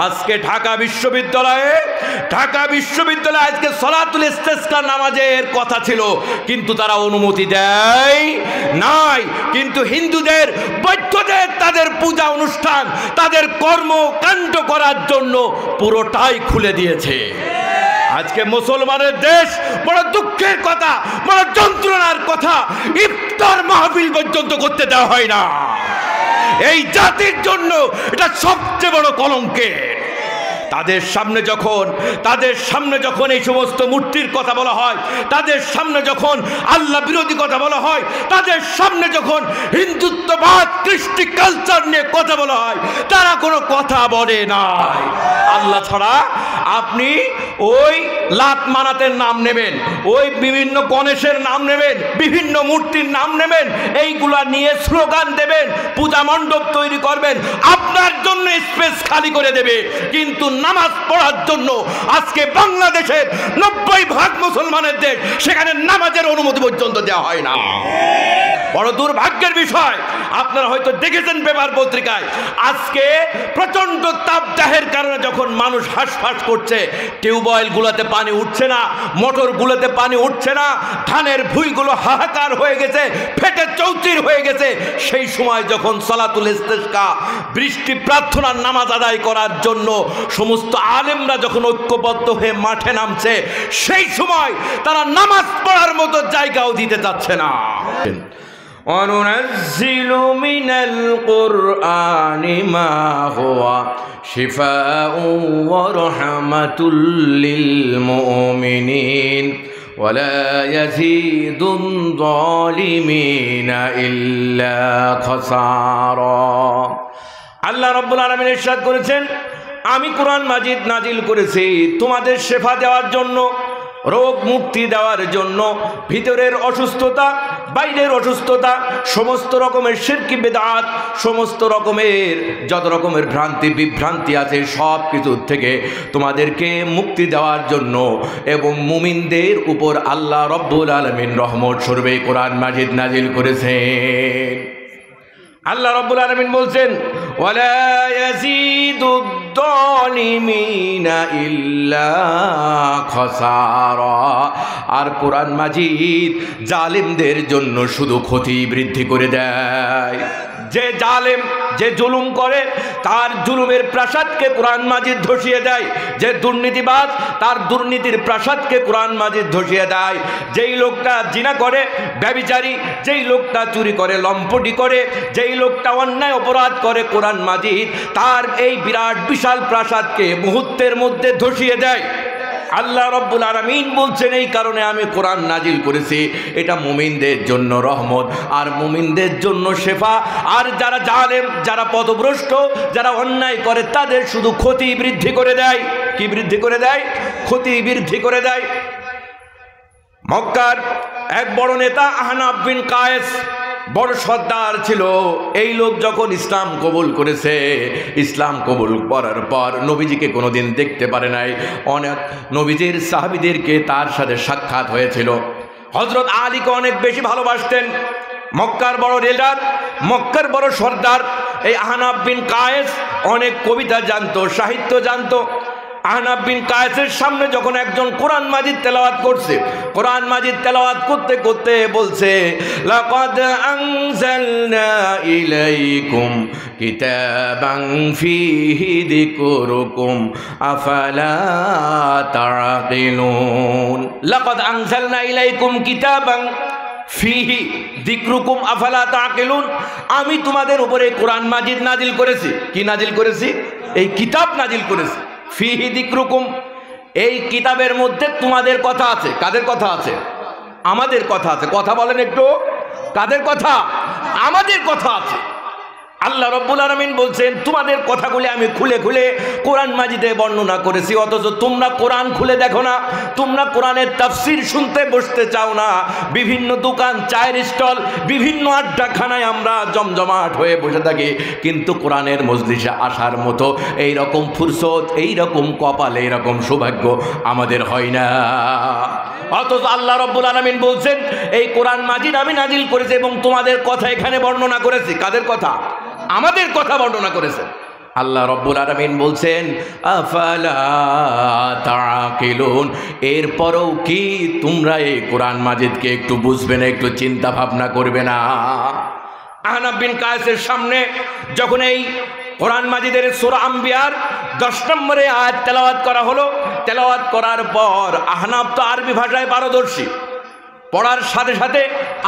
আজকে ঢাকা বিশ্ববিদ্যালয়ে আজকে সালাতুল ইস্তিসকা নামাজের কথা ছিল, কিন্তু তারা অনুমতি দেয় নাই। কিন্তু হিন্দুদের, বৌদ্ধদের তাদের পূজা অনুষ্ঠান, তাদের কর্মকাণ্ড করার জন্য পুরোটাই খুলে দিয়েছে। আজকে মুসলমানের দেশ, বড় দুঃখের কথা, বড় যন্ত্রণার কথা, ইফতার মাহফিল পর্যন্ত করতে দেওয়া হয় না। এই জাতির জন্য এটা সবচেয়ে বড় কলঙ্কের। তাদের সামনে যখন এই সমস্ত মূর্তির কথা বলা হয়, তাদের সামনে যখন আল্লাহ বিরোধী কথা বলা হয়, তাদের সামনে যখন হিন্দুত্ববাদ, কৃষ্টি কালচার নিয়ে কথা বলা হয়, তারা কোনো কথা বলে না। আল্লাহ ছাড়া আপনি ওই লাত মানাতের নাম নেবেন, ওই বিভিন্ন গণেশের নাম নেবেন, বিভিন্ন মূর্তির নাম নেবেন, এইগুলা নিয়ে স্লোগান দেবেন, পূজা মণ্ডপ তৈরি করবেন, আপনার জন্য স্পেস খালি করে দেবে। কিন্তু নামাজ পড়ার জন্য আজকে বাংলাদেশের 90% মুসলমানের দেশ, সেখানে নামাজের অনুমতি পর্যন্ত দেওয়া হয় না। বড় দুর্ভাগ্যের বিষয়। আপনারা হয়তো দেখেছেন পেপার পত্রিকায়, আজকে প্রচন্ড তাপদাহের কারণে যখন মানুষ হাঁসফাঁস করছে, টিউবওয়েল গুলোতে পানি উঠছে না, মোটর গুলোতে পানি উঠছে না, ধানের ভুঁইগুলো হাহাকার হয়ে গেছে, ফেটে চৌচির হয়ে গেছে, সেই সময় যখন সালাতুল ইস্তিসকা, বৃষ্টি প্রার্থনার নামাজ আদায় করার জন্য সমস্ত আলেমরা যখন ঐক্যবদ্ধ হয়ে মাঠে নামছে, সেই সময় তারা নামাজ পড়ার মতো জায়গাও দিতে চাচ্ছে না। وَنُنَزِّلُ مِنَ الْقُرْآنِ مَا هُوَ شِفَاءٌ وَرَحْمَةٌ لِّلْمُؤْمِنِينَ وَلَا يَزِيدُ الظَّالِمِينَ إِلَّا خَسَارًا। আল্লাহ রাব্বুল আলামিন ইরশাদ করেছেন, আমি কোরআন মাজিদ নাজিল করেছি তোমাদের শেফা দেওয়ার জন্য, রোগ মুক্তি দেওয়ার জন্য। ভিতরের অসুস্থতা, বাইরের অসুস্থতা, সমস্ত রকমের শিরকি বিদআত, সমস্ত রকমের যত রকমের ভ্রান্তি বিভ্রান্তি আছে, সব কিছুর থেকে তোমাদেরকে মুক্তি দেওয়ার জন্য এবং মুমিনদের উপর আল্লাহ রব্বুল আলামিন রহমত স্বরূপে কোরআন মাজিদ নাজিল করেছেন। আল্লাহ রব্বুল আলামিন বলছেন, ওয়ালা ইয়াজিদুদ যালিমিনা ইল্লা খাসারা। আর কোরআন মাজিদ জালিমদের জন্য শুধু ক্ষতি বৃদ্ধি করে দেয়। যে জালেম, যে জুলুম করে, তার জুলুমের প্রাসাদকে কোরআন মাজিদ ধসিয়ে দেয়। যে দুর্নীতিবাজ, তার দুর্নীতির প্রাসাদকে কোরআন মাজিদ ধসিয়ে দেয়। যেই লোকটা জিনা করে, ব্যভিচারী, যেই লোকটা চুরি করে, লম্পটি করে, যেই লোকটা অন্যায় অপরাধ করে, কোরআন মাজিদ তার এই বিরাট বিশাল প্রাসাদকে মুহূর্তের মধ্যে ধসিয়ে দেয়। আল্লাহ রব্বুল আলামিন বলছেন, এই কারণে আমি কোরআন নাজিল করেছি, এটা মুমিনদের জন্য রহমত আর মুমিনদের জন্য শেফা। আর যারা জালেম, যারা পথভ্রষ্ট, যারা অন্যায় করে, তাদের শুধু ক্ষতি বৃদ্ধি করে দেয়। কি বৃদ্ধি করে দেয়? ক্ষতি বৃদ্ধি করে দেয়। মক্কার এক বড় নেতা আহনাফ বিন কায়েস, বড় সর্দার ছিল। এই লোক যখন ইসলাম কবুল করেছে, ইসলাম কবুল করার পর নবীজিকে কোনোদিন দেখতে পারে নাই। অনেক নবীজির সাহাবীদেরকে তার সাথে সাক্ষাৎ হয়েছিল। হযরত আলীকে অনেক বেশি ভালোবাসতেন। মক্কার বড় লিডার, মক্কার বড় সর্দার এই আহনাফ বিন কায়েস অনেক কবিতা জানতো, সাহিত্য জানতো। আহনাফ বিন কায়েসের সামনে যখন একজন কোরআন মাজিদ তেলাওয়াত করছে, কোরআন মাজিদ তেলাওয়াত করতে করতে বলছে, লাকাদ আনজালনা ইলাইকুম কিতাবান ফীহি যিকরুকুম আফালা তাআকিলুন। লাকাদ আনজালনা ইলাইকুম কিতাবান ফীহি যিকরুকুম আফালা তাআকিলুন। আমি তোমাদের উপরে কোরআন মাজিদ নাজিল করেছি। কি নাজিল করেছি? এই কিতাব নাজিল করেছি। ফিহি যিকরুকুম, এই কিতাবের মধ্যে তোমাদের কথা আছে। কাদের কথা আছে? আমাদের কথা আছে। কথা বলেন একটু, কাদের কথা? আমাদের কথা আছে। আল্লাহ রব্বুল আলামিন বলছেন, তোমাদের কথাগুলি আমি খুলে খুলে কোরআন মাজিদে বর্ণনা করেছি, অথচ তোমরা কোরআন খুলে দেখো না। তোমরা কোরআনের তাফসীর শুনতে বসতে চাও না। বিভিন্ন দোকান, চায়ের স্টল, বিভিন্ন আড্ডাখানায় আমরা জমজমাট হয়ে বসে থাকি, কিন্তু কোরআনের মজলিসে আসার মতো এইরকম ফুরসত, এইরকম কপাল, এইরকম সৌভাগ্য আমাদের হয় না। অথচ আল্লাহ রব্বুল আলামিন বলছেন, এই কোরআন মাজিদ আমি নাজিল করেছি এবং তোমাদের কথা এখানে বর্ণনা করেছি। কাদের কথা? আমাদের কথা বর্ণনা করেছেন। আল্লাহ রব্বুল আলামিন বলছেন আফালা তাকিলুন, এরপরও কি তোমরা এই কোরআন মাজিদকে একটু বুঝবে না, একটু চিন্তা ভাবনা করবে না? আহনাফ বিন কায়েসের সামনে যখন এই কোরআন মাজিদের সূরা আম্বিয়ার 10 নম্বরে আয়াত তেলাওয়াত করা হলো, তেলাওয়াত করার পর আহনাফ তো আরবি ভাষায় পারদর্শী, পড়ার সাথে সাথে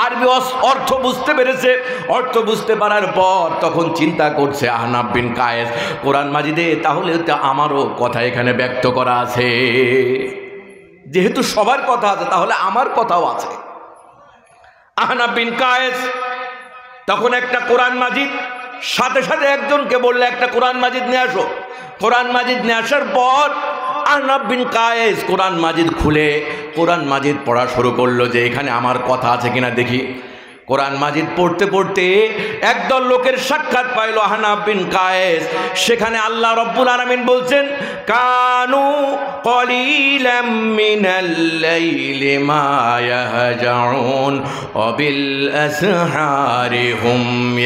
আরবি অর্থ বুঝতে পেরেছে। অর্থ বুঝতে পারার পর তখন চিন্তা করছে আহনাফ বিন কায়েস, কোরআন মাজিদে তাহলে তো আমারও কথা এখানে ব্যক্ত করা আছে, যেহেতু সবার কথা আছে তাহলে আমার কথাও আছে। আহনাফ বিন কায়েস তখন একটা কোরআন মাজিদ সাথে সাথে একজনকে বললে একটা কোরআন মাজিদ নিয়ে আসো। কোরআন মাজিদ নিয়ে আসার পর আহনাফ বিন কায়েস কোরআন মাজিদ খুলে কোরআন মাজিদ পড়া শুরু করলো যে এখানে আমার কথা আছে কিনা দেখি। কোরআন মাজিদ পড়তে পড়তে একদল লোকের সাক্ষাৎ পাইল আহনাফ বিন কায়েস। সেখানে আল্লাহ রব্বুল আলামিন বলছেন কানু কলিলাম মিনাল লাইলি মা ইয়াহজাউন ওয়া বিল আসহারি হুম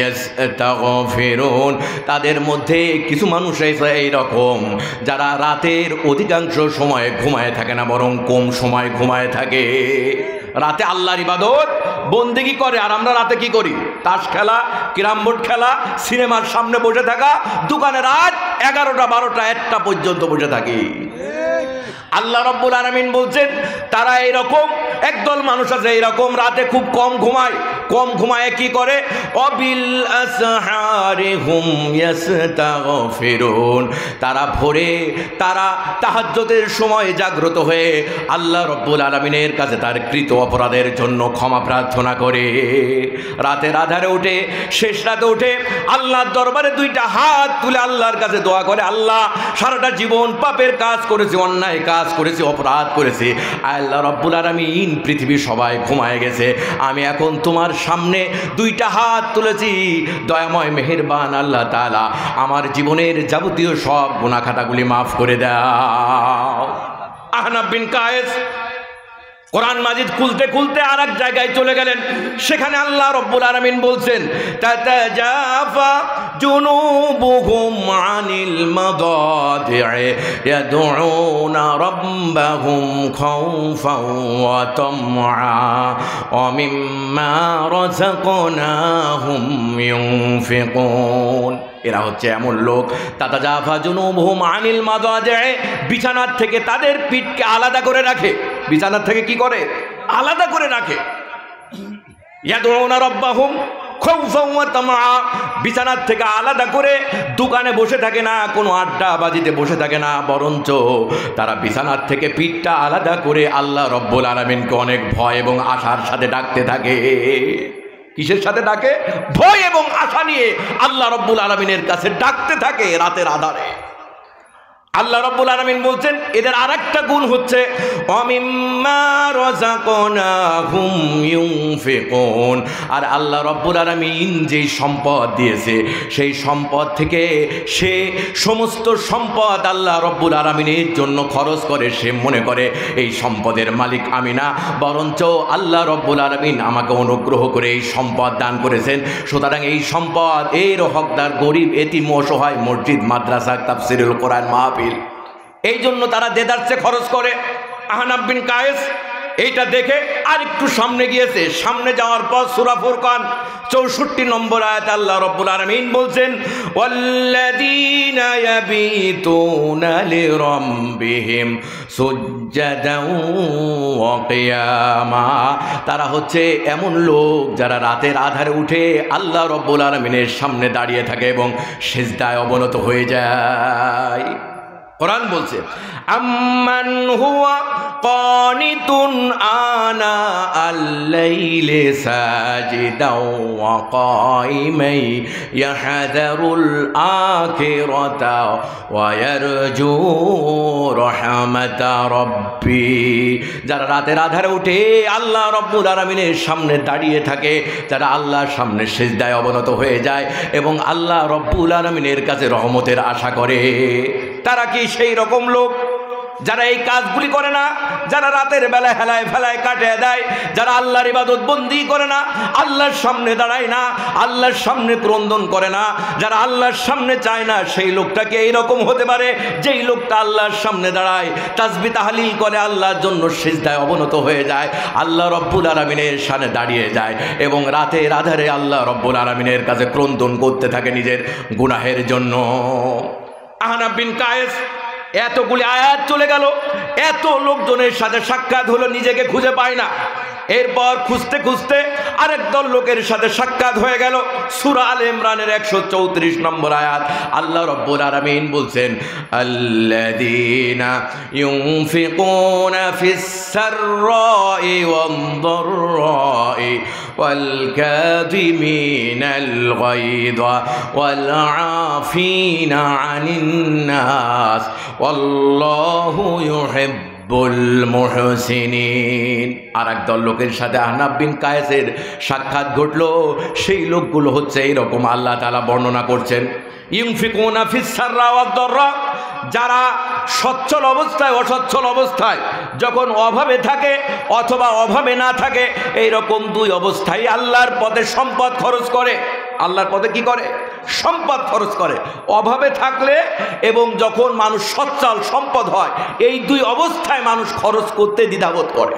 ইস্তাগফিরুন। তাদের মধ্যে কিছু মানুষ আছে এইরকম যারা রাতের অধিকাংশ সময় ঘুমায় থাকে না, বরং কম সময় ঘুমায় থাকে। রাতে আল্লাহর ইবাদত বন্দেগি করে, আর আমরা রাতে কি করি? তাস খেলা, ক্যারাম বোর্ড খেলা, সিনেমার সামনে বসে থাকা, দোকানে রাত 11টা 12টা 1টা পর্যন্ত বসে থাকি। আল্লাহ রব্বুল আলামিন বলছেন তারা এইরকম একদল মানুষ আছে, এইরকম রাতে খুব কম ঘুমায়। কম ঘুমায় কি করে? অবিল আসহারি হুম ইস্তাগফিরুন। তারা ভোরে তারা তাহাজ্জুদের সময় জাগ্রত হয়ে আল্লাহ রব্বুল আলামিনের কাছে তার কৃত অপরাধের জন্য ক্ষমা প্রার্থনা করে। রাতের আধারে উঠে, শেষ রাতে উঠে আল্লাহর দরবারে 2টা হাত তুলে আল্লাহর কাছে দোয়া করে, আল্লাহ সারাটা জীবন পাপের কাজ করেছি, অন্যায় কাজ করেছি, অপরাধ করেছি। আল্লাহ রব্বুল আলামিন পৃথিবী সবাই ঘুমায় গেছে, আমি এখন তোমার সামনে 2টা হাত তুলেছি, দয়াময় মেহেরবান আল্লাহ তাআলা আমার জীবনের যাবতীয় সব গুনাহ খাতাগুলি মাফ করে দাও। আহনাফ বিন কায়েস কোরআন মাজিদ খুলতে খুলতে আর এক জায়গায় চলে গেলেন। সেখানে আল্লাহ রব্বুল আলামিন বলছেন তাতাজাফা জুনুবুহুম আনিল মাদাজি'i ইয়াদউনা রাব্বাহুম খাওফান ওয়া তামআ ওয়া মিম্মা রাযাকনাহুম ইউনফিকুন। এরা হচ্ছে এমন লোক তাতাজাফা জুনুবুহুম আনিল মাদাজি'i, বিছানার থেকে তাদের পিঠকে আলাদা করে রাখে। বিছানার থেকে কি করে? আলাদা করে রাখে। ইয়াদউনা রাব্বাহুম খাওফান ওয়া তামআ, বিছানার থেকে আলাদা করে দোকানে বসে থাকে না, কোনো আড্ডা বাজিতে বসে থাকে না, বরঞ্চ তারা বিছানার থেকে পিঠটা আলাদা করে আল্লাহ রব্বুল আলামিনকে অনেক ভয় এবং আশার সাথে ডাকতে থাকে। কিসের সাথে ডাকে? ভয় এবং আশা নিয়ে আল্লাহ রব্বুল আলামিনের কাছে ডাকতে থাকে রাতের আধারে। আল্লাহ রব্বুল আলামিন বলছেন এদের আরেকটা গুণ হচ্ছে অমিম্মা রাযাকনাহুম ইউনফিকুন। আর আল্লাহ রব্বুল আলামিন যেই সম্পদ দিয়েছে সেই সম্পদ থেকে সে সমস্ত সম্পদ আল্লাহ রব্বুল আলামিনের জন্য খরচ করে। সে মনে করে এই সম্পদের মালিক আমি না, বরঞ্চ আল্লাহ রব্বুল আলামিন আমাকে অনুগ্রহ করে এই সম্পদ দান করেছেন, সুতরাং এই সম্পদ এর হকদার গরিব, এতিম, অসহায়, মসজিদ, মাদ্রাসা, তাফসীরুল কোরআন মাহফিল, এই জন্য তারা দেদারসে খরচ করে। আহনাফ বিন কায়েস এইটা দেখে আর একটু সামনে গিয়েছে। সামনে যাওয়ার পর সূরা ফুরকান 64 নম্বর আয়াতে আল্লাহ রব্বুল আলামিন বলছেন ওয়াল্লাযীনা ইয়াবিতুনা লিরাব্বিহিম সুজদান ওয়া কিয়ামা। তারা হচ্ছে এমন লোক যারা রাতের আধারে উঠে আল্লাহ রব্বুল আলামিনের সামনে দাঁড়িয়ে থাকে এবং সিজদায় অবনত হয়ে যায়। কোরআন বলছে আম্মান হুয়া কানিতুন আনা আল-লাইলি সাজিদাও ওয়া কাইমান ইয়াহযারুল আখিরাতা ওয়া ইয়ারজু রাহমাতা রাব্বি। যারা রাতের আধারে উঠে আল্লাহ রব্বুল আলামিনের সামনে দাঁড়িয়ে থাকে, যারা আল্লাহর সামনে সিজদায় অবনত হয়ে যায় এবং আল্লাহ রব্বুল আলামিনের কাছে রহমতের আশা করে, তারা কি সেই রকম লোক? যারা এই কাজগুলি করে না, যারা রাতের বেলায় হেলায় ফেলায় কাটিয়ে দেয়, যারা আল্লাহর ইবাদত বন্দি করে না, আল্লাহর সামনে দাঁড়ায় না, আল্লাহর সামনে ক্রন্দন করে না, যারা আল্লাহর সামনে চায় না, সেই লোকটাকে এইরকম হতে পারে যেই লোকটা আল্লাহর সামনে দাঁড়ায়, তাসবিহ তাহলিল করে আল্লাহর জন্য সিজদায় অবনত হয়ে যায়, আল্লাহ রব্বুল আলামিনের সামনে দাঁড়িয়ে যায় এবং রাতের আধারে আল্লাহ রব্বুল আলামিনের কাছে ক্রন্দন করতে থাকে নিজের গুনাহের জন্য। আহনাফ বিন কায়েস, এতগুলি আয়াত চলে গেল, এত লোকজনের সাথে সাক্ষাৎ হলো, নিজেকে খুঁজে পায় না। এরপর খুঁজতে খুঁজতে আরেক দল লোকের সাথে সাক্ষাৎ হয়ে গেল। সূরা আলে ইমরানের 134 নম্বর আয়াত, আল্লাহ রাব্বুল আলামিন বলছেন, আল্লাযীনা ইউনফিকুনা ফিস সাররাই ওয়াদ দাররাই ওয়াল কাযিমিনাল গায়যা ওয়াল আফিনা আনিন নাস ওয়াল্লাহু ইউহিব্বুল মুহসিনিন। আর একদল লোকের সাথে আহনাফ বিন কায়েসের সাক্ষাৎ ঘটলো। সেই লোকগুলো হচ্ছে এইরকম, আল্লাহ তাআলা বর্ণনা করছেন, ইউনফিকুনা ফিস সাররা ওয়াদ দাররা, যারা সচ্ছল অবস্থায় অসচ্ছল অবস্থায়, যখন অভাবে থাকে অথবা অভাবে না থাকে, এইরকম দুই অবস্থায় আল্লাহর পথে সম্পদ খরচ করে। আল্লাহর পথে কি করে? সম্পদ খরচ করে। অভাবে থাকলে এবং যখন মানুষ সচ্ছল সম্পদ হয়, এই দুই অবস্থায় মানুষ খরচ করতে দ্বিধাবোধ করে।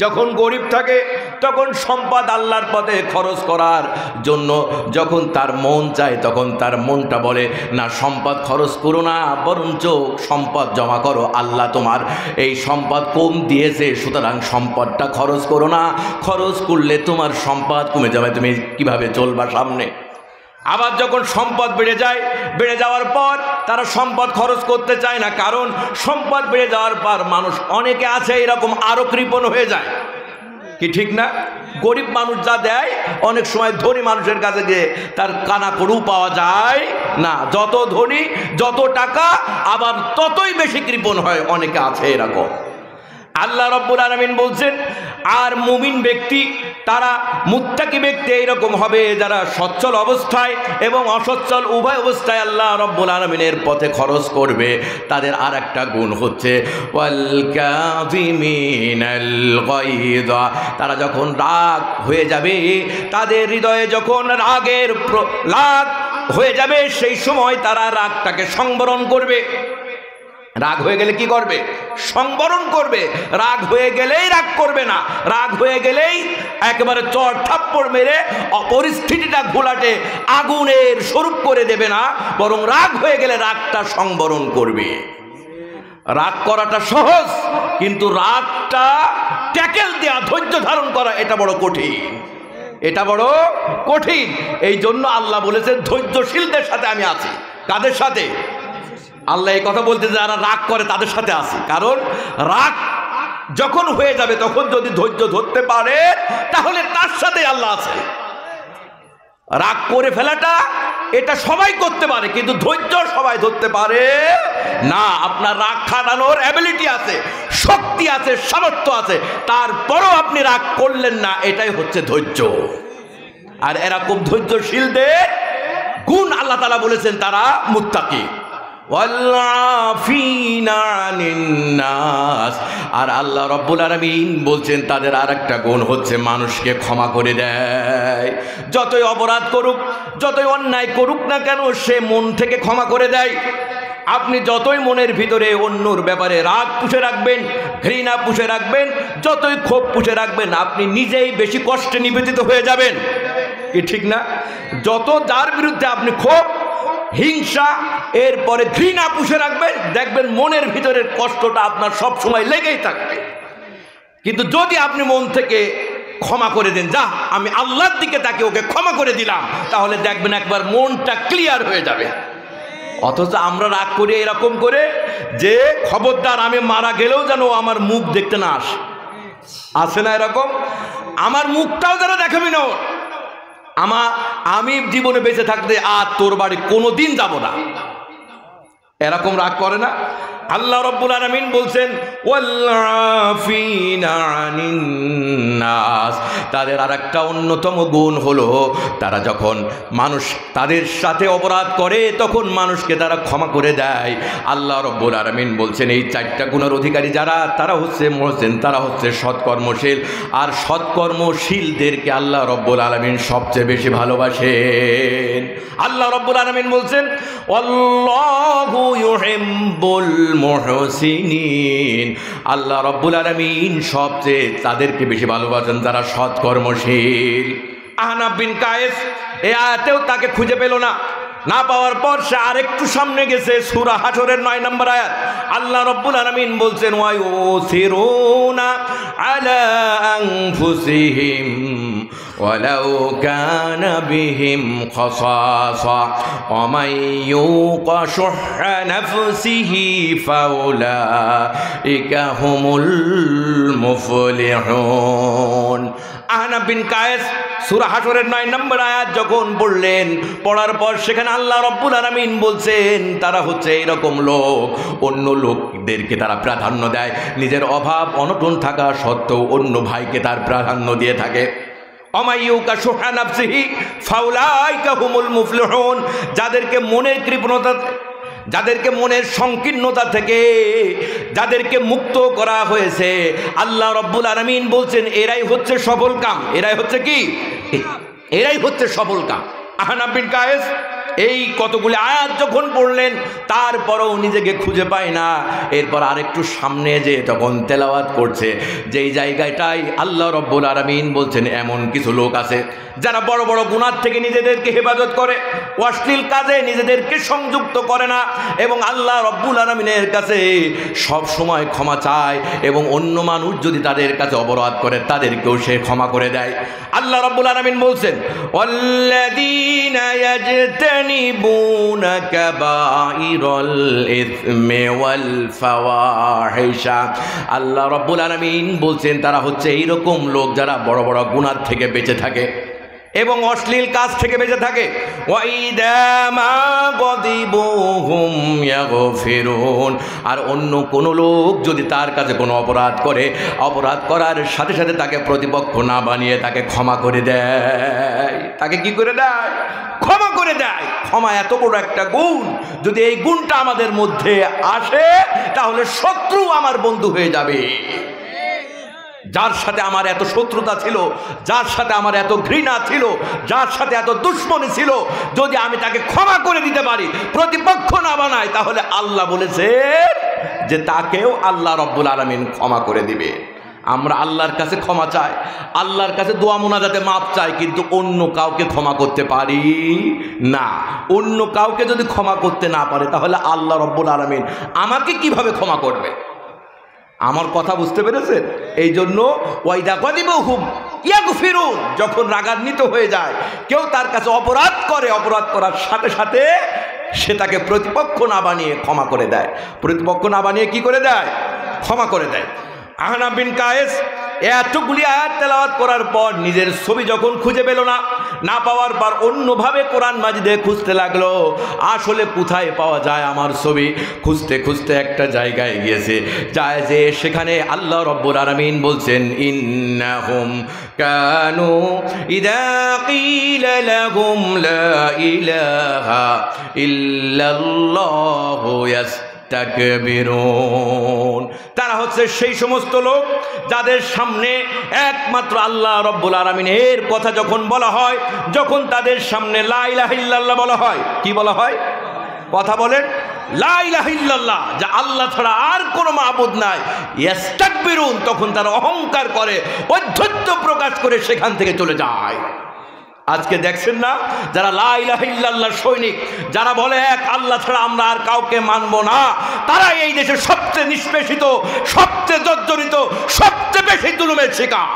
যখন গরিব থাকে তখন সম্পদ আল্লাহর পথে খরচ করার জন্য যখন তার মন চায়, তখন তার মনটা বলে না, সম্পদ খরচ করো না, বরঞ্চ সম্পদ জমা করো, আল্লাহ তোমার এই সম্পদ কম দিয়েছে, সুতরাং সম্পদটা খরচ করো না, খরচ করলে তোমার সম্পদ কমে যাবে, তুমি কিভাবে চলবা সামনে। আবার যখন সম্পদ বেড়ে যায়, বেড়ে যাওয়ার পর তারা সম্পদ খরচ করতে চায় না, কারণ সম্পদ বেড়ে যাওয়ার পর মানুষ অনেকে আছে এরকম আরো কৃপণ হয়ে যায়, কি ঠিক না? গরিব মানুষ যা দেয় অনেক সময় ধনী মানুষের কাছে গিয়ে তার কানা কড়ু পাওয়া যায় না। যত ধনী, যত টাকা, আবার ততই বেশি কৃপণ হয়, অনেকে আছে এরকম। আল্লাহ রাব্বুল আলামিন বলছেন, আর মুমিন ব্যক্তি, তারা মুত্তাকি ব্যক্তি এইরকম হবে, যারা সচ্ছল অবস্থায় এবং অসচ্ছল উভয় অবস্থায় আল্লাহ রাব্বুল আলামিনের পথে খরচ করবে। তাদের আর একটা গুণ হচ্ছে ওয়াল কাযিমিনাল গায়যা, তারা যখন রাগ হয়ে যাবে, তাদের হৃদয়ে যখন রাগের লাগ হয়ে যাবে, সেই সময় তারা রাগটাকে সংবরণ করবে। রাগ হয়ে গেলে কি করবে? সংবরণ করবে। রাগ হয়ে গেলেই রাগ করবে না, রাগ হয়ে গেলেই একেবারে চড় থাপ্পড় মেরে পরিস্থিতিটা ঘোলাটে আগুনের স্বরূপ করে দেবে না, বরং রাগ হয়ে গেলে রাগটা সংবরণ করবে। রাগ করাটা সহজ, কিন্তু রাগটা ট্যাকেল দেয়া, ধৈর্য ধারণ করা, এটা বড় কঠিন, এটা বড় কঠিন। এই জন্য আল্লাহ বলেছেন ধৈর্যশীলদের সাথে আমি আছি। কাদের সাথে? আল্লাহ এই কথা বলতে, যারা রাগ করে তাদের সাথে আছে। কারণ রাগ যখন হয়ে যাবে, তখন যদি ধৈর্য ধরতে পারে, তাহলে তার সাথে আল্লাহ আছে। রাগ করে ফেলাটা এটা সবাই করতে পারে, কিন্তু ধৈর্য সবাই ধরতে পারে না। আপনার রাগ খাটানোর অ্যাবিলিটি আছে, শক্তি আছে, সামর্থ্য আছে, তারপরও আপনি রাগ করলেন না, এটাই হচ্ছে ধৈর্য। আর এরকম ধৈর্যশীলদের গুণ আল্লাহ তাআলা বলেছেন, তারা মুত্তাকি। আর আল্লাহ রাব্বুল আলামিন বলছেন, তাদের আর একটা গুণ হচ্ছে মানুষকে ক্ষমা করে দেয়। যতই অপরাধ করুক, যতই অন্যায় করুক না কেন, সে মন থেকে ক্ষমা করে দেয়। আপনি যতই মনের ভিতরে অন্যর ব্যাপারে রাগ পুষে রাখবেন, ঘৃণা পুষে রাখবেন, যতই ক্ষোভ পুষে রাখবেন, আপনি নিজেই বেশি কষ্টে নিবেদিত হয়ে যাবেন, কি ঠিক না? যত যার বিরুদ্ধে আপনি ক্ষোভ, হিংসা, এরপরে ঘৃণা পুষে রাখবেন, দেখবেন মনের ভিতরের কষ্টটা আপনার সব সময় লেগেই থাকবে। কিন্তু যদি আপনি মন থেকে ক্ষমা করে দেন, যা আমি আল্লাহর দিকে তাকে ওকে ক্ষমা করে দিলাম, তাহলে দেখবেন একবার মনটা ক্লিয়ার হয়ে যাবে। অথচ আমরা রাগ করি এরকম করে যে খবরদার আমি মারা গেলেও যেন আমার মুখ দেখতে না আসে, আছে না এরকম? আমার মুখটাও যেন দেখাবি না, আমি জীবনে বেঁচে থাকতে আর তোর বাড়ি কোনোদিন যাব না, এরকম রাগ করে না? আল্লাহ রাব্বুল আলামিন বলছেন ওয়াল্লাফিনা আনিন নাস, তাদের আরেকটা অন্যতম গুণ হলো তারা যখন মানুষ তাদের সাথে অপরাধ করে তখন মানুষকে তারা ক্ষমা করে দেয়। আল্লাহ রাব্বুল আলামিন বলছেন এই চারটা গুণের অধিকারী যারা, তারা হচ্ছে মুহসিন, তারা হচ্ছে সৎকর্মশীল। আর সৎকর্মশীলদেরকে আল্লাহ রাব্বুল আলামিন সবচেয়ে বেশি ভালোবাসেন। আল্লাহ রাব্বুল আলামিন বলছেন আল্লাহু ইউহিব্বুল মুহসিনিন, আল্লাহ রাব্বুল আলামিন সবচেয়ে তাদেরকে বেশি ভালোবাসেন যারা সৎকর্মশীল। আহনাফ বিন কায়েস এই আয়াতেও তাকে খুঁজে পেল না, না পাওয়ার পর সে আরেকটু সামনে গেছে, সূরা হাশরের 9 নম্বর আয়াত। আল্লাহ রাব্বুল আলামিন বলছেন ওয়া ইউসিরুনা আলা আনফুসিহিম ওয়ালাউ কানা বিহিম খাসাসা ওয়া মান ইউকা শুহা নাফসিহি ফাউলাইকা হুমুল মুফলিহুন। আহনাফ বিন কায়েস সূরা হাশরের 9 নম্বর আয়াত যখন পড়লেন, পড়ার পর সেখানে আল্লাহ রাব্বুল আলামিন বলছেন তারা হচ্ছে এরকম লোক, অন্য লোকদেরকে তারা প্রাধান্য দেয়, নিজের অভাব অনটন থাকা সত্ত্বেও অন্য ভাইকে তার প্রাধান্য দিয়ে থাকে। অমাইয়ুকা শুহা নাফসিহি ফাউলাইকা হুমুল মুফলিহুন, যাদেরকে মনের কৃপণতা, যাদেরকে মনের সংকীর্ণতা থেকে যাদেরকে মুক্ত করা হয়েছে, আল্লাহ রাব্বুল আলামিন বলছেন এরাই হচ্ছে সফল কাম। এরাই হচ্ছে কি? এরাই হচ্ছে সফল কাম। আহনাফ বিন কায়েস এই কতগুলি আয়াত যখন পড়লেন তারপরেও নিজেকে খুঁজে পায় না। এরপর আরেকটু সামনে যে তখন তেলাওয়াত করছে, যেই জায়গাটায় আল্লাহ রাব্বুল আলামিন বলছেন এমন কিছু লোক আছে যারা বড় বড় গুনাহ থেকে নিজেদেরকে হেফাজত করে, অশ্লীল কাজে নিজেদেরকে সংযুক্ত করে না এবং আল্লাহ রাব্বুল আলামিনের কাছে সব সময় ক্ষমা চায় এবং অন্য মানুষ যদি তাদের কাছে অপরাধ করে তাদেরকেও সে ক্ষমা করে দেয়। আল্লাহ রাব্বুল আলামিন বলছেন ওয়াল্লাযীনা ইয়াজতানিবুনা কাবাইরাল ইসমি ওয়াল ফাওয়াহিশা, আল্লাহ রাব্বুল আলামিন বলছেন তারা হচ্ছে এইরকম লোক যারা বড় বড় গুনাহ থেকে বেঁচে থাকে এবং অশ্লীল কাজ থেকে বেঁচে থাকে। ওয়াইদা মা গদিবু হুম ইয়াগফিরুন, আর অন্য কোন লোক যদি তার কাছে কোনো অপরাধ করে, অপরাধ করার সাথে সাথে তাকে প্রতিপক্ষ না বানিয়ে তাকে ক্ষমা করে দেয়। তাকে কি করে দেয়? ক্ষমা করে দেয়। ক্ষমা এত বড় একটা গুণ, যদি এই গুণটা আমাদের মধ্যে আসে তাহলে শত্রু আমার বন্ধু হয়ে যাবে। যার সাথে আমার এত শত্রুতা ছিল, যার সাথে আমার এত ঘৃণা ছিল, যার সাথে এত দুশ্মনী ছিল, যদি আমি তাকে ক্ষমা করে দিতে পারি, প্রতিপক্ষ না বানাই, তাহলে আল্লাহ বলেছে যে তাকেও আল্লাহ রাব্বুল আলামিন ক্ষমা করে দিবে। আমরা আল্লাহর কাছে ক্ষমা চাই, আল্লাহর কাছে দোয়া মোনাজাতে মাপ চাই, কিন্তু অন্য কাউকে ক্ষমা করতে পারি না। অন্য কাউকে যদি ক্ষমা করতে না পারে তাহলে আল্লাহ রাব্বুল আলামিন আমাকে কিভাবে ক্ষমা করবে? আমার কথা বুঝতে পেরেছেন? এই জন্য ওয়াইদা গদিবহুম ইয়াগফিরুন, যখন রাগান্বিত হয়ে যায়, কেউ তার কাছে অপরাধ করে, অপরাধ করার সাথে সাথে সে তাকে প্রতিপক্ষ না বানিয়ে ক্ষমা করে দেয়। প্রতিপক্ষ না বানিয়ে কি করে দেয়? ক্ষমা করে দেয়। আহনাফ বিন কায়েস এতগুলি আয়াত তেলাওয়াত করার পর নিজের ছবি যখন খুঁজে পেল না, না পাওয়ার পর অন্যভাবে কোরআন মাজিদে খুঁজতে লাগলো আসলে কোথায় পাওয়া যায় আমার ছবি। খুঁজতে খুঁজতে একটা জায়গায় গিয়েছে, যায় যে সেখানে আল্লাহ রাব্বুল আলামিন বলছেন ইন্নাহুম কানু ইযা কিলা লাহুম লা ইলাহা ইল্লাল্লাহু তাকবীরুন, তারা হচ্ছে সেই সমস্ত লোক যাদের সামনে একমাত্র আল্লাহ রাব্বুল আলামিনের কথা যখন বলা হয়, যখন তাদের সামনে লা ইলাহা ইল্লাল্লাহ বলা হয়, কি বলা হয়? কথা বলেন, লা ইলাহা ইল্লাল্লাহ, যা আল্লাহ ছাড়া আর কোনো মাবুদ নাই, ইস্তাকবিরুন, তখন তারা অহংকার করে, ঔদ্ধত্য প্রকাশ করে সেখান থেকে চলে যায়। আজকে দেখছেন না, যারা লা ইলাহা ইল্লাল্লাহ সৈনিক, যারা বলে এক আল্লাহ ছাড়া আমরা আর কাউকে মানব না, তারা এই দেশের সবচেয়ে নিষ্পেষিত, সবচেয়ে জর্জরিত, সবচেয়ে বেশি জুলুমের শিকার।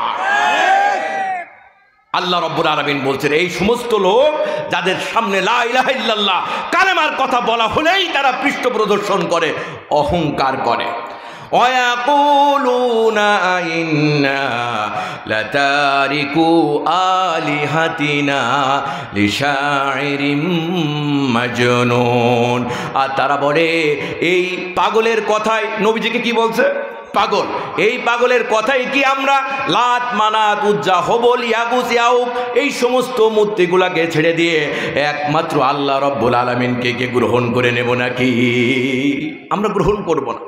আল্লাহ রাব্বুল আলামিন বলছেন এই সমস্ত লোক যাদের সামনে লা ইলাহা ইল্লাল্লাহ কালেমার কথা বলা হলেই তারা পৃষ্ঠ প্রদর্শন করে, অহংকার করে। ওয়ায়াকুলুনা ইন্না লাতারিকু আলিহাতিনা লিশাইরিম মাজনুন। আর তারা বলে এই পাগলের কথায়, নবীজিকে কি বলছে? পাগল। এই পাগলের কথাই কি আমরা লাত, মানাত, উজ্জা, হবল, ইয়াগুস, ইয়াউক এই সমস্ত মূর্তিগুলাকে ছেড়ে দিয়ে একমাত্র আল্লাহ রব্বুল আলামিনকে কে গ্রহণ করে নেব নাকি? আমরা গ্রহণ করব না।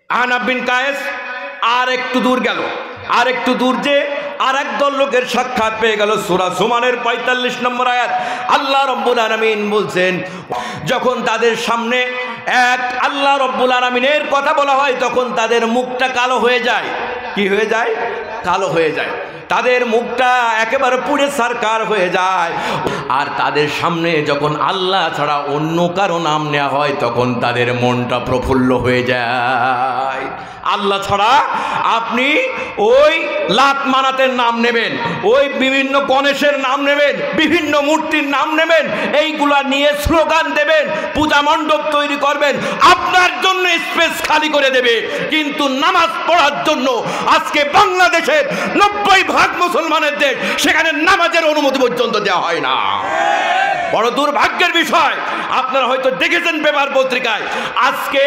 আহনাব বিন কায়েস আর একটু দূর গেল, আর একটু দূর যে আর একদল লোকের সাক্ষাৎ পেয়ে গেল। সূরা জুমারের ৪৫ নম্বর আয়াত আল্লাহ রব্বুল আলামিন বলছেন, যখন তাদের সামনে এক আল্লাহ রব্বুল আলামিনের কথা বলা হয় তখন তাদের মুখটা কালো হয়ে যায়। কি হয়ে যায়? কালো হয়ে যায়। তাদের মুখটা একেবারে পুড়ে ছারখার হয়ে যায়। আর তাদের সামনে যখন আল্লাহ ছাড়া অন্য কারো নাম নেওয়া হয় তখন তাদের মনটা প্রফুল্ল হয়ে যায়। আল্লাহ ছাড়া আপনি ওই লাত মানাতের নাম নেবেন, ওই বিভিন্ন গণেশের নাম নেবেন, বিভিন্ন মূর্তির নাম নেবেন, এইগুলা নিয়ে স্লোগান দেবেন, পূজা মণ্ডপ তৈরি করবেন, আপনার জন্য স্পেস খালি করে দেবে। কিন্তু নামাজ পড়ার জন্য আজকে বাংলাদেশের 90% মুসলমানের দেশ, সেখানে নামাজের অনুমতি পর্যন্ত দেওয়া হয় না। বড় দুর্ভাগ্যের বিষয়। আপনারা হয়তো দেখেছেন পেপার পত্রিকায়, আজকে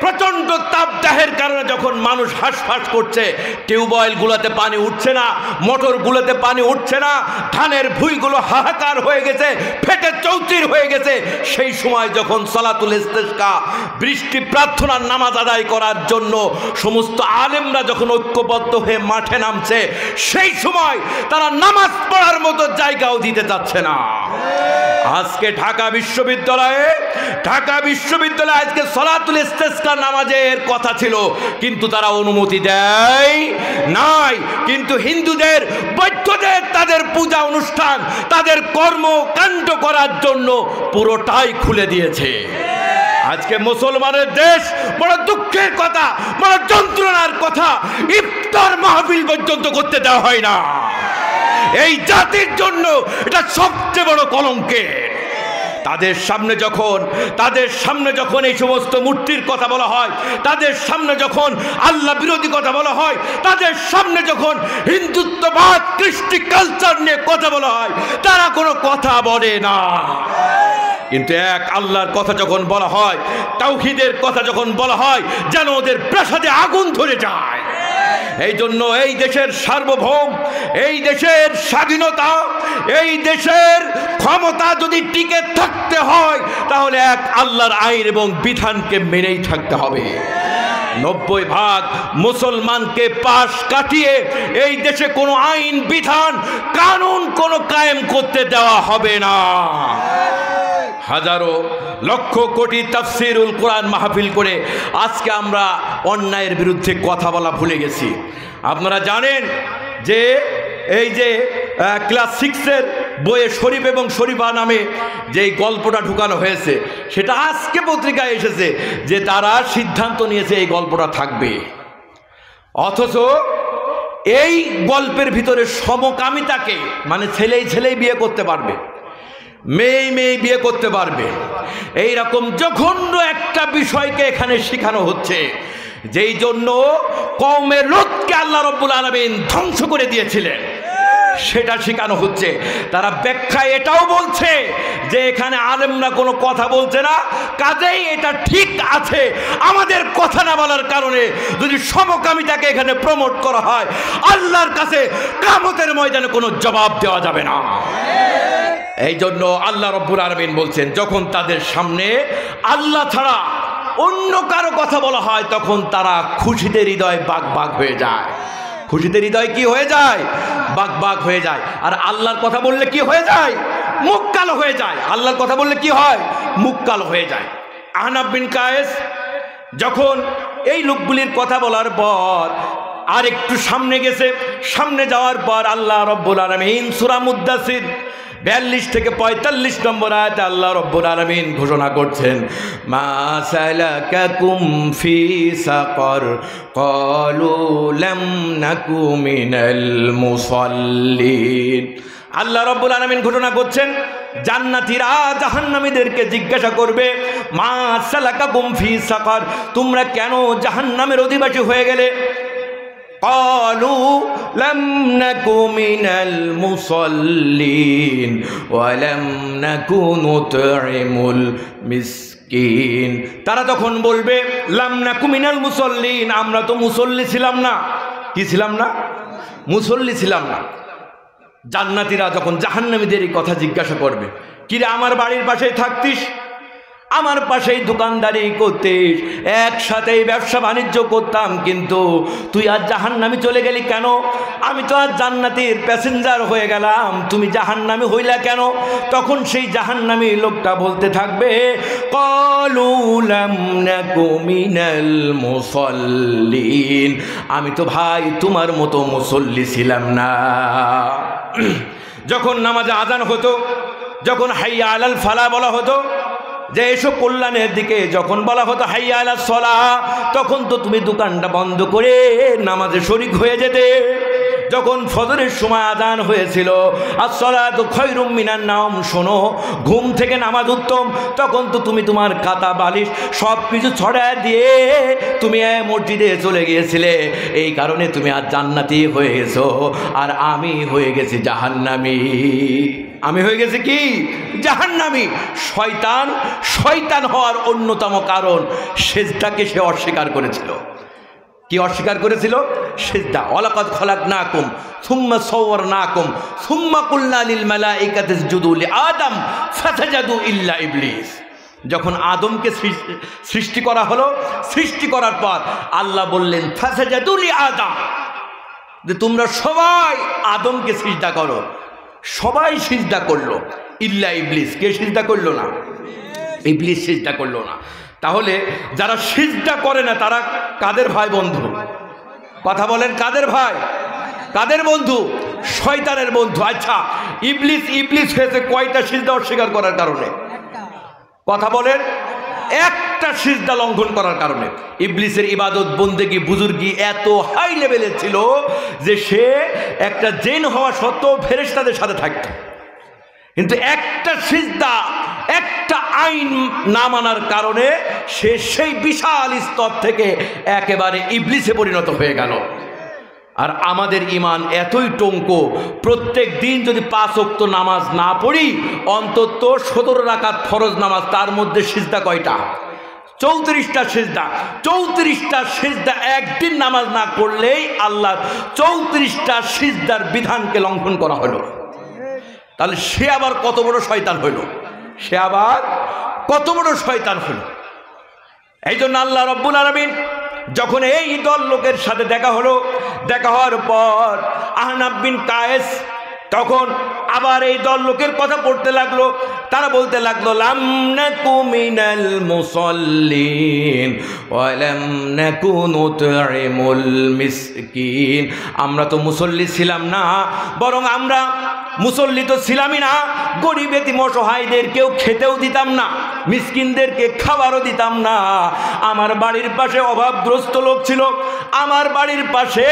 প্রচন্ড তাপদাহের কারণে যখন মানুষ হাঁসফাঁস করছে, টিউবওয়েল গুলোতে পানি উঠছে না, মোটর গুলোতে পানি উঠছে না, ধানের ভুঁইগুলো হাহাকার হয়ে গেছে, ফেটে চৌচির হয়ে গেছে, সেই সময় যখন সালাতুল ইস্তেসকা বৃষ্টি প্রার্থনার নামাজ আদায় করার জন্য সমস্ত আলেমরা যখন ঐক্যবদ্ধ হয়ে মাঠে নামছে, সেই সময় তারা নামাজ পড়ার মতো জায়গাও দিতে চাচ্ছে না। আজকে ঢাকা বিশ্ববিদ্যালয়ে আজকে সালাতুল ইস্তেসকা নামাজের কথা ছিল, কিন্তু তারা অনুমতি দেয় নাই। কিন্তু হিন্দুদের, বৌদ্ধদের তাদের পূজা অনুষ্ঠান, তাদের কর্মকাণ্ড করার জন্য পুরোটাই খুলে দিয়েছে। আজকে মুসলমানের দেশ, বড় দুঃখের কথা, বড় যন্ত্রণার কথা, ইফতার মাহফিল পর্যন্ত করতে দেওয়া হয় না। এই জাতির জন্য এটা সবচেয়ে বড় কলঙ্কের। তাদের সামনে যখন এই সমস্ত মূর্তির কথা বলা হয়, তাদের সামনে যখন আল্লাহ বিরোধী কথা বলা হয়, তাদের সামনে যখন হিন্দুত্ববাদ, কৃষ্টি কালচার নিয়ে কথা বলা হয়, তারা কোনো কথা বলে না। কিন্তু এক আল্লাহর কথা যখন বলা হয়, তাওহীদের কথা যখন বলা হয়, যেন ওদের প্রাসাদে আগুন ধরে যায়। এই জন্য এই দেশের সার্বভৌম, এই দেশের স্বাধীনতা, এই দেশের ক্ষমতা যদি টিকে থাকতে হয় তাহলে এক আল্লাহর আইন এবং বিধানকে মেনেই থাকতে হবে। 90% মুসলমানকে পাশ কাটিয়ে এই দেশে কোনো আইন, বিধান, কানুন কোনো কায়েম করতে দেওয়া হবে না। হাজারো লক্ষ কোটি তাফসিরুল কোরআন মাহফিল করে আজকে আমরা অন্যায়ের বিরুদ্ধে কথা বলা ভুলে গেছি। আপনারা জানেন যে এই যে ক্লাস 6-এর বইয়ে শরীফ এবং শরীফা নামে যে গল্পটা ঢুকানো হয়েছে, সেটা আজকে পত্রিকায় এসেছে যে তারা সিদ্ধান্ত নিয়েছে এই গল্পটা থাকবে। অথচ এই গল্পের ভিতরে সমকামিতাকে, মানে ছেলেই বিয়ে করতে পারবে, মেয়ে বিয়ে করতে পারবে, এইরকম জঘন্য একটা বিষয়কে এখানে শেখানো হচ্ছে, যেই জন্য কওমে লূতকে আল্লাহ রাব্বুল আলামিন ধ্বংস করে দিয়েছিলেন, সেটা শেখানো হচ্ছে। তারা ব্যাখ্যায় এটাও বলছে যে এখানে আলেমরা কোনো কথা বলছে না, কাজেই এটা ঠিক আছে। আমাদের কথা না বলার কারণে যদি সমকামিতাকে এখানে প্রমোট করা হয়, আল্লাহর কাছে কিয়ামতের ময়দানে কোনো জবাব দেওয়া যাবে না। এই জন্য আল্লাহ রাব্বুল আলামিন বলছেন, যখন তাদের সামনে আল্লাহ ছাড়া অন্য কারো কথা বলা হয় তখন তারা খুশিতে হৃদয় বাগ হয়ে যায়। খুশিতে হৃদয় কি হয়ে যায়? বাগ হয়ে যায়। আর আল্লাহর কথা বললে কি হয়ে যায়? মুখ কালো হয়ে যায়। আল্লাহর কথা বললে কি হয়? মুখ কালো হয়ে যায়। আহনাব বিন কায়েস যখন এই লোকগুলির কথা বলার পর আর একটু সামনে গেছে, সামনে যাওয়ার পর আল্লাহ রাব্বুল আলামিন সূরা মুদ্দাসির 42 থেকে 45 নম্বর আয়াতে আল্লাহ রাব্বুল আলামিন ঘোষণা করছেন, মা সালাকাকুম ফি সাকর ক্বালু লাম নাকু মিনাল মুসাল্লিন। আল্লাহ রাব্বুল আলামিন ঘোষণা করছেন জান্নাতীরা জাহান্নামীদেরকে জিজ্ঞাসা করবে, মা সালাকাকুম ফি সাকার, তোমরা কেন জাহান্নামের অধিবাসী হয়ে গেলে? ক্বালু লাম নাকু মিনাল মুসাল্লিন ওয়া লাম নাকু নুতঈমুল মিসকিন। তারা তখন বলবে, লাম নাকু মিনাল মুসাল্লিন, আমরা তো মুসল্লি ছিলাম না। কি ছিলাম না? মুসল্লি ছিলাম না। জান্নাতীরা যখন জাহান্নামীদের এই কথা জিজ্ঞাসা করবে, কিরে আমার বাড়ির পাশেই থাকতিস, আমার পাশেই দোকানদারি করতিস, একসাথেই ব্যবসা বাণিজ্য করতাম, কিন্তু তুই আজ জাহান্নামী চলে গেলি কেন? আমি তো আজ জান্নাতীর প্যাসেঞ্জার হয়ে গেলাম, তুমি জাহান্নামী হইলা কেন? তখন সেই জাহান্নামী লোকটা বলতে থাকবে, ক্বালু লাম নাকু মিনাল মুসাল্লিন, আমি তো ভাই তোমার মতো মুসল্লি ছিলাম না। যখন নামাজে আযান হতো, যখন হাইয়া আলাল ফালাহ বলা হতো, যে এসব কল্যাণের দিকে যখন বলা হতো হাইয়া আলাস সালাহ, তখন তো তুমি দোকানটা বন্ধ করে নামাজে শরীক হয়ে যেতে। যখন ফজরের সময় আযান হয়েছিল, আসসালাতু খায়রুম মিনান নাওম, শোনো ঘুম থেকে নামাজ উত্তম, তখন তো তুমি তোমার খাতা বালিশ সব কিছু ছড়ায় দিয়ে তুমি মসজিদে চলে গিয়েছিলে। এই কারণে তুমি আজ জান্নাতি হয়ে গেছো, আর আমি হয়ে গেছি জাহান্নামী। আমি হয়ে গেছি কি? জাহান্নামী। শয়তান শয়তান হওয়ার অন্যতম কারণ সেজদাকে সে অস্বীকার করেছিল। কি অস্বীকার করেছিল? সেজদা। ওয়ালাকাদ খালাকনাকুম সুম্মা সাওয়ারনাকুম সুম্মা কুলনা লিল মালাইকাতি ইসজুদু লিআদম ফাসাজাদু ইল্লা ইবলিস। যখন আদমকে সৃষ্টি করা হলো, সৃষ্টি করার পর আল্লাহ বললেন ফাসাজাদু লিআদম, যে তোমরা সবাই আদমকে সিজদা করো। সবাই সিজদা করলো, ইল্লা ইবলিস। কে সিজদা করলো না? ইবলিস সিজদা করলো না। তাহলে যারা সিজদা করে না তারা কাদের ভাই বন্ধু? কথা বলেন, কাদের ভাই, কাদের বন্ধু? শয়তানের বন্ধু। আচ্ছা, ইবলিস ইবলিস হয়েছে কয়টা সিজদা অস্বীকার করার কারণে? কথা বলেন, একটা সিজদা লঙ্ঘন করার কারণে। ইবলিসের ইবাদত বন্দেগী বুজুর্গি এত হাই লেভেলের ছিল যে সে একটা জিন হওয়া সত্ত্বেও ফেরেশতাদের সাথে থাকত, কিন্তু একটা সিজদা, একটা আইন না মানার কারণে সে সেই বিশাল স্তর থেকে একেবারে ইবলিসে পরিণত হয়ে গেল। আর আমাদের ঈমান এতই টঙ্কো, প্রত্যেক দিন যদি 5 ওয়াক্ত নামাজ না পড়ি, অন্তত 17 রাকাত ফরজ নামাজ, তার মধ্যে সিজদা কয়টা? 34টা সিজদা। 34টা সিজদা একদিন নামাজ না করলেই আল্লাহর 34টা সিজদার বিধানকে লঙ্ঘন করা হলো। তাহলে সে আবার কত বড় শয়তান হইল? সে আবার কত বড় শয়তান হইল? এই জন্য আল্লাহ রব্বুল আলামিন যখন এই দল লোকের সাথে দেখা হলো, দেখা হওয়ার পর আহনাব বিন কায়েস তখন আবার এই দল লোকের কথা পড়তে লাগলো। তারা বলতে লাগলো, লাম নাকু মিনাল মুসাল্লিন ওয়া লাম নাকু নুতঈমুল মিসকিন, আমরা তো মুসল্লি ছিলাম না, বরং আমরা মুসল্লি তো ছিলামই না, গরিব এতিম অসহায়দেরকেও খেতেও দিতাম না, মিসকিনদেরকে খাবারও দিতাম না। আমার বাড়ির পাশে অভাবগ্রস্ত লোক ছিল, আমার বাড়ির পাশে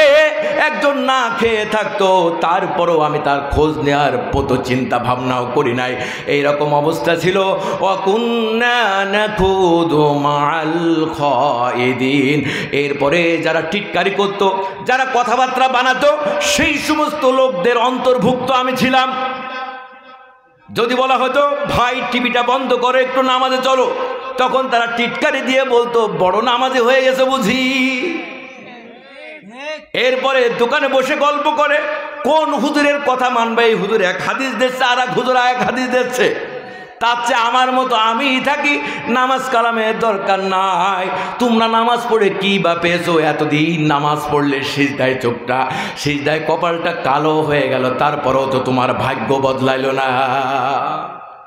একজন না খেয়ে থাকতো, তারপরও আমি তার খোঁজ নেওয়ার মতো চিন্তা ভাবনাও করি নাই। এইরকম অবস্থা ছিল। ওয়াকুন্না নাখুদু মাআল খায়িদিন, এরপরে যারা টিটকারি করত, যারা কথাবার্তা বানাতো, সেই সমস্ত লোকদের অন্তর্ভুক্ত আমি ছিলাম। যদি বলা হতো ভাই টিভিটা বন্ধ করে একটু নামাজে চলো, তখন তারা টিটকারি দিয়ে বলতো বড় নামাজে হয়ে গেছে বুঝি। এরপরে দোকানে বসে গল্প করে, কোন হুজুরের কথা মানবে? এই হুজুর এক হাদিস দিচ্ছে আর এক হুজুর এক হাদিস দিচ্ছে, তার চেয়ে আমার মতো আমি থাকি, নামাজ কালামের দরকার নাই। তোমরা নামাজ পড়ে কি বা পেয়েছো? এতদিন নামাজ পড়লে সিজদায় চোখটা, সিজদায় কপালটা কালো হয়ে গেল, তারপরেও তো তোমার ভাগ্য বদলাইলো না।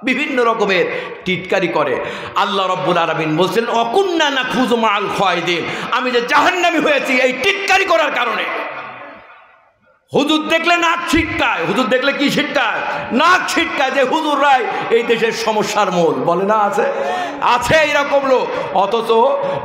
বিভিন্ন রকমের টিটকারি করে। আল্লাহ রব্বুল আলামিন বলছেন, অকুন্না নাখুযু মাআল খায়িদিন, আমি যে জাহান্নামী হয়েছি এই টিটকারি করার কারণে। হুজুর দেখলে নাক ছিটকায়, হুজুর দেখলে কি ছিটকায়? নাক ছিটকায় যে হুজুররাই এই দেশের সমস্যার মূল, বলে না? আছে আছে এইরকম লোক। অথচ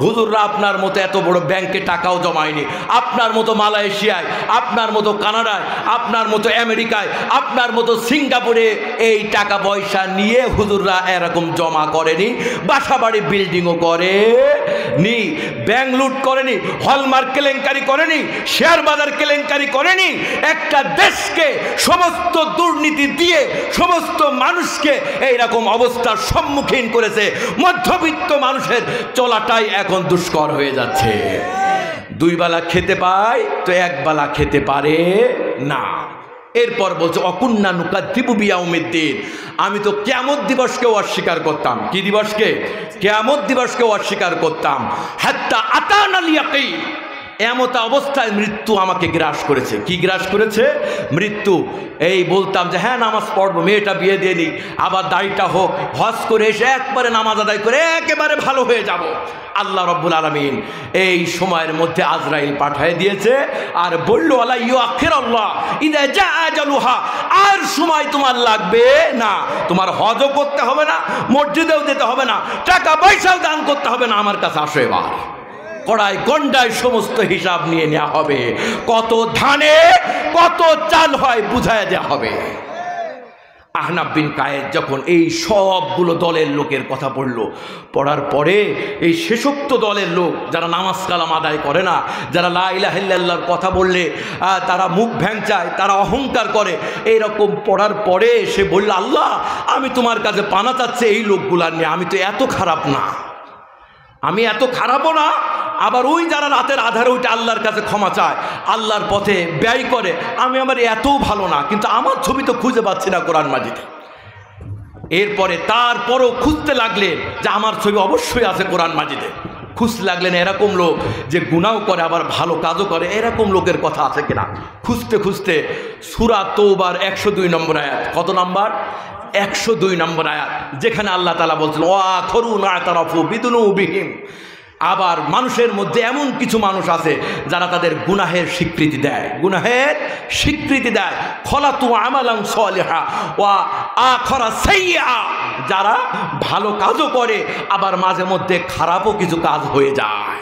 হুজুররা আপনার মতো এত বড় ব্যাংকে টাকাও জমায়নি, আপনার মতো মালয়েশিয়ায়, আপনার মতো কানাডায়, আপনার মতো আমেরিকায়, আপনার মতো সিঙ্গাপুরে এই টাকা পয়সা নিয়ে হুজুররা এরকম জমা করেনি, বাসা বাড়ি বিল্ডিংও করেনি, ব্যাংক লুট করেনি, হলমার্ক কেলেঙ্কারি করেনি, শেয়ার বাজার কেলেঙ্কারি করেনি। একটা দেশকে সমস্ত দুর্নীতি দিয়ে সমস্ত মানুষকে এইরকম অবস্থার সম্মুখীন করেছে। মধ্যবিত্ত মানুষের চলাটাই এখন দুষ্কর হয়ে যাচ্ছে। দুই বেলা খেতে পায় তো এক বেলা খেতে পারে না। এরপর বলছে অকুন্না নুকাদ্দিবু বিয়াউমিদ্দিন, আমি তো কিয়ামত দিবসকেও অস্বীকার করতাম। কি দিবসকে? কিয়ামত দিবসকেও অস্বীকার করতাম। হাত্তা আতানাল ইয়াকিন, এমত অবস্থায় মৃত্যু আমাকে গ্রাস করেছে। কি গ্রাস করেছে? মৃত্যু। এই বলতাম যে হ্যাঁ নামাজ পড়বো, মেয়েটা বিয়ে দিয়ে দিই, আবার দাড়িটা হোক, হজ করে এসে একবারে নামাজ আদায় করে একেবারে ভালো হয়ে যাব। আল্লাহ রব্বুল আলামিন এই সময়ের মধ্যে আজরাইল পাঠিয়ে দিয়েছে আর বলল আলা ইউআখিরুল্লাহ ইযা জা আজালুহা, আর সময় তোমার লাগবে না, তোমার হজও করতে হবে না, মসজিদেও যেতে হবে না, টাকা পয়সাও দান করতে হবে না, আমার কাছে আসো এবার। কড়াই গন্ডায় সমস্ত হিসাব নিয়ে নেওয়া হবে, কত ধানে কত চাল হয় বুঝায় দেওয়া হবে। আহনাব বিন কায়েদ যখন এই সবগুলো দলের লোকের কথা পড়ল, পড়ার পরে এই শেষোক্ত দলের লোক যারা নামাজ কালাম আদায় করে না, যারা লা ইলাহা ইল্লাল্লাহর কথা বললে তারা মুখ ভ্যাংচায়, তারা অহংকার করে, এইরকম পড়ার পরে সে বলল আল্লাহ আমি তোমার কাছে পানা চাচ্ছি এই লোকগুলার নিয়ে, আমি তো এত খারাপ না, আমি এত খারাপও না। আবার ওই যারা রাতের আধারে ওইটা আল্লাহর কাছে ক্ষমা চায়, আল্লাহর পথে ব্যয় করে, আমি আমার এতও ভালো না, কিন্তু আমার ছবি তো খুঁজে পাচ্ছি না কোরআন মাজিদে। এরপরে তারপরও খুঁজতে লাগলেন যে আমার ছবি অবশ্যই আছে কোরআন মাজিদে। খুঁজতে লাগলেন এরকম লোক যে গুনাহও করে আবার ভালো কাজও করে, এরকম লোকের কথা আছে কিনা। খুঁজতে খুঁজতে সূরা তওবার 102 নম্বর আয়াত, কত নম্বর? 102 নম্বর আয়াত, যেখানে আল্লাহ তাআলা বলছেন ওয়া আখরুনা আতারাফু বিদুনুবিহিম, আবার মানুষের মধ্যে এমন কিছু মানুষ আছে যারা তাদের গুনাহের স্বীকৃতি দেয়, গুনাহের স্বীকৃতি দেয়। খলাতু আমালান সালিহা ওয়া আখরা সাইয়্যা, যারা ভালো কাজও করে আবার মাঝে মধ্যে খারাপও কিছু কাজ হয়ে যায়।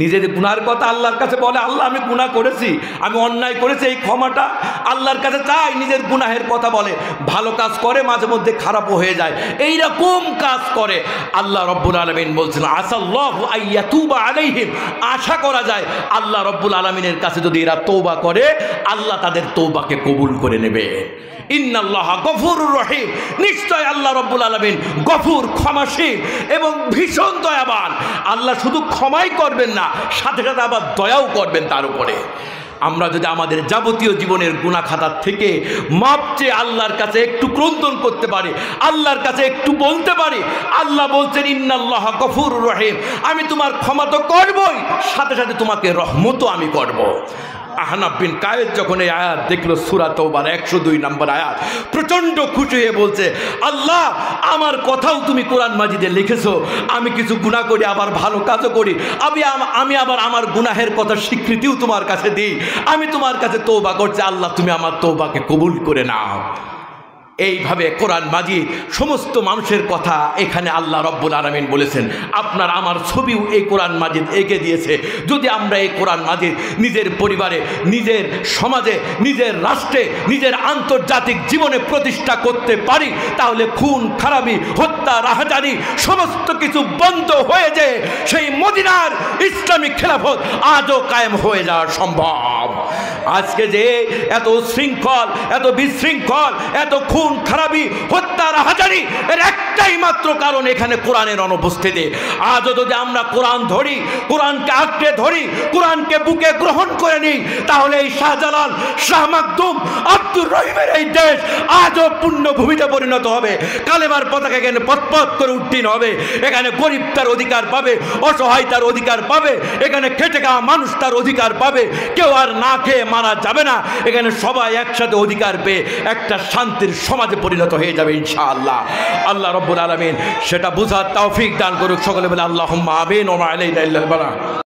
নিজের গুনার কথা আল্লাহর কাছে বলে আল্লাহ আমি গুনাহ করেছি, আমি অন্যায় করেছি, এই ক্ষমাটা আল্লাহর কাছে চাই। নিজের গুনাহের কথা বলে, ভালো কাজ করে মাঝে মধ্যে খারাপও হয়ে যায়, এইরকম কাজ করে। আল্লাহ রব্বুল আলামিন বলছেন আসাল্লাহু আইয়াতুবা আলাইহিম, আশা করা যায় আল্লাহ রব্বুল আলামিনের কাছে যদি এরা তওবা করে আল্লাহ তাদের তওবাকে কবুল করে নেবে। ইন্নাল্লাহা গফুরুর রহিম, নিশ্চয় আল্লাহ রব্বুল আলামিন গফুর, ক্ষমাশীল এবং ভীষণ দয়াবান। আল্লাহ শুধু ক্ষমাই করবেন না, সাথে সাথে আবার দয়াও করবেন তার উপরে। আমরা যদি আমাদের যাবতীয় জীবনের গুনাহ খাতার থেকে মাপ চেয়ে আল্লাহর কাছে একটু ক্রন্দন করতে পারি, আল্লাহর কাছে একটু বলতে পারি, আল্লাহ বলছেন ইন্নাল্লাহা গফুরুর রহিম, আমি তোমার ক্ষমা তো করবই, সাথে সাথে তোমাকে রহমতও আমি করব। আহনাব বিন কায়েদ যখন এই আয়াত দেখলো সূরা তওবার 102 নম্বর আয়াত, প্রচণ্ড খুশি হয়ে বলছে আল্লাহ আমার কথাও তুমি কোরআন মাজিদে লিখেছো, আমি কিছু গুনাহ করি আবার ভালো কাজও করি, আমি আবার আমার গুনাহের কথা স্বীকৃতিও তোমার কাছে দিই, আমি তোমার কাছে তওবা করছি, আল্লাহ তুমি আমার তওবাকে কবুল করে নাও। এইভাবে কোরআন মাজিদ সমস্ত মানুষের কথা এখানে আল্লাহ রব্বুল আলামিন বলেছেন। আপনার আমার ছবিও এই কোরআন মাজিদ এঁকে দিয়েছে। যদি আমরা এই কোরআন মাজিদ নিজের পরিবারে, নিজের সমাজে, নিজের রাষ্ট্রে, নিজের আন্তর্জাতিক জীবনে প্রতিষ্ঠা করতে পারি, তাহলে খুন খারাপি, হত্যা, রাহাজানি সমস্ত কিছু বন্ধ হয়ে যায়, সেই মদিনার ইসলামিক খেলাফত আজও কায়েম হয়ে যাওয়া সম্ভব। আজকে যে এত শৃঙ্খল, এত বিশৃঙ্খল, এত খুন খারাপি, হত্যা, রাহাজানি, এর একটাই মাত্র কারণ এখানে কোরআনের অনুপস্থিতি। আজও যদি আমরা কোরআন ধরি, কোরআনকে আঁকড়ে ধরি, কোরআনকে বুকে গ্রহণ করে নিই, তাহলে এই শাহজালাল, শাহ মাকদুম, আব্দুর রহিমের এই দেশ আজও পুণ্যভূমিতে পরিণত হবে। কালেমার পতাকা এখানে পথপথ করে উত্তীর্ণ হবে। এখানে গরিব তার অধিকার পাবে, অসহায় তার অধিকার পাবে, এখানে খেটে খাওয়া মানুষ তার অধিকার পাবে, কেউ আর না খেয়ে মারা যাবে না। এখানে সবাই একসাথে অধিকার পেয়ে একটা শান্তির সমাজে পরিণত হয়ে যাবে ইনশাআল্লাহ। আল্লাহ রব্বুল আলামিন সেটা বুঝার তৌফিক দান করুক। সকলে বলে আল্লাহুম্মা আমিন ওয়া মা আলাইনা ইল্লাল বালাগ।